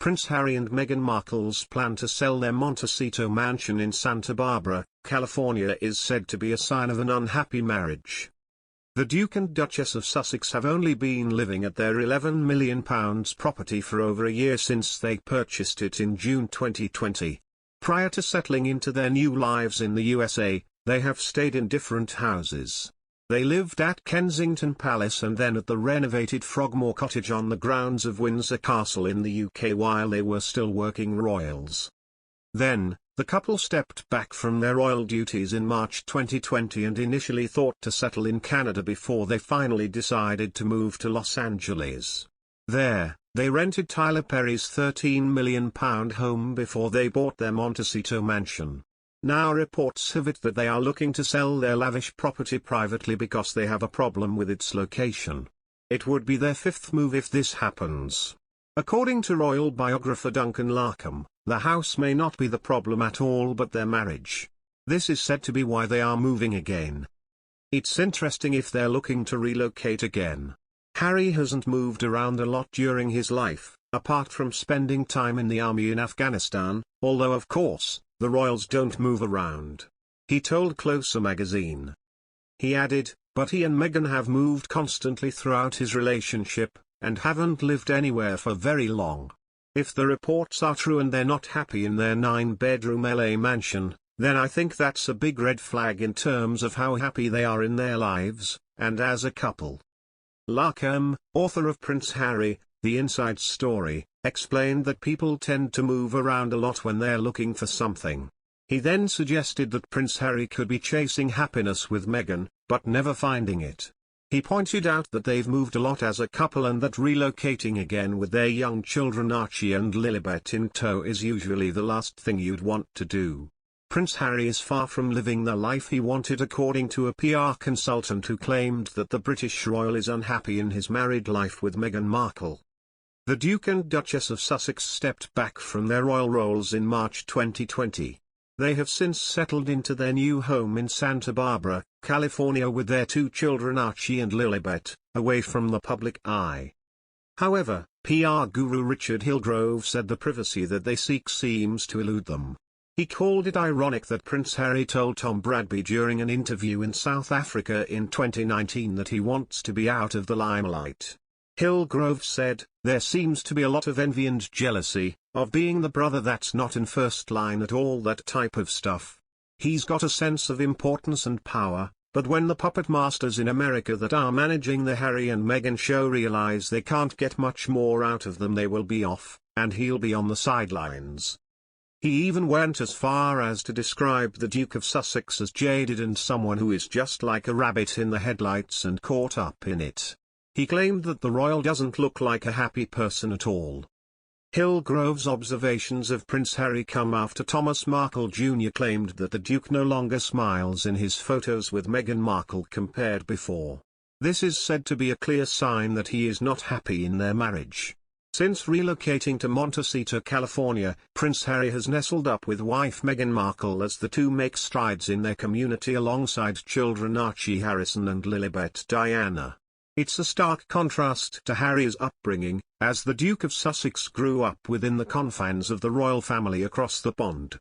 Prince Harry and Meghan Markle's plan to sell their Montecito mansion in Santa Barbara, California is said to be a sign of an unhappy marriage. The Duke and Duchess of Sussex have only been living at their £11 million property for over a year since they purchased it in June 2020. Prior to settling into their new lives in the USA, they have stayed in different houses. They lived at Kensington Palace and then at the renovated Frogmore Cottage on the grounds of Windsor Castle in the UK while they were still working royals. Then, the couple stepped back from their royal duties in March 2020 and initially thought to settle in Canada before they finally decided to move to Los Angeles. There, they rented Tyler Perry's £13 million home before they bought their Montecito mansion. Now reports have it that they are looking to sell their lavish property privately because they have a problem with its location. It would be their fifth move if this happens. According to royal biographer Duncan Larcombe, the house may not be the problem at all but their marriage. This is said to be why they are moving again. It's interesting if they're looking to relocate again. Harry hasn't moved around a lot during his life, apart from spending time in the army in Afghanistan, although of course, the royals don't move around. He told Closer magazine. He added, but he and Meghan have moved constantly throughout his relationship, and haven't lived anywhere for very long. If the reports are true and they're not happy in their 9-bedroom LA mansion, then I think that's a big red flag in terms of how happy they are in their lives, and as a couple. Larcombe, author of Prince Harry, The Inside Story, explained that people tend to move around a lot when they're looking for something. He then suggested that Prince Harry could be chasing happiness with Meghan, but never finding it. He pointed out that they've moved a lot as a couple and that relocating again with their young children Archie and Lilibet in tow is usually the last thing you'd want to do. Prince Harry is far from living the life he wanted according to a PR consultant who claimed that the British royal is unhappy in his married life with Meghan Markle. The Duke and Duchess of Sussex stepped back from their royal roles in March 2020. They have since settled into their new home in Santa Barbara, California with their two children Archie and Lilibet, away from the public eye. However, PR guru Richard Hillgrove said the privacy that they seek seems to elude them. He called it ironic that Prince Harry told Tom Bradby during an interview in South Africa in 2019 that he wants to be out of the limelight. Hillgrove said, there seems to be a lot of envy and jealousy, of being the brother that's not in first line at all, that type of stuff. He's got a sense of importance and power, but when the puppet masters in America that are managing the Harry and Meghan show realize they can't get much more out of them, they will be off, and he'll be on the sidelines. He even went as far as to describe the Duke of Sussex as jaded and someone who is just like a rabbit in the headlights and caught up in it. He claimed that the royal doesn't look like a happy person at all. Hillgrove's observations of Prince Harry come after Thomas Markle Jr. claimed that the Duke no longer smiles in his photos with Meghan Markle compared before. This is said to be a clear sign that he is not happy in their marriage. Since relocating to Montecito, California, Prince Harry has nestled up with wife Meghan Markle as the two make strides in their community alongside children Archie Harrison and Lilibet Diana. It's a stark contrast to Harry's upbringing, as the Duke of Sussex grew up within the confines of the royal family across the pond.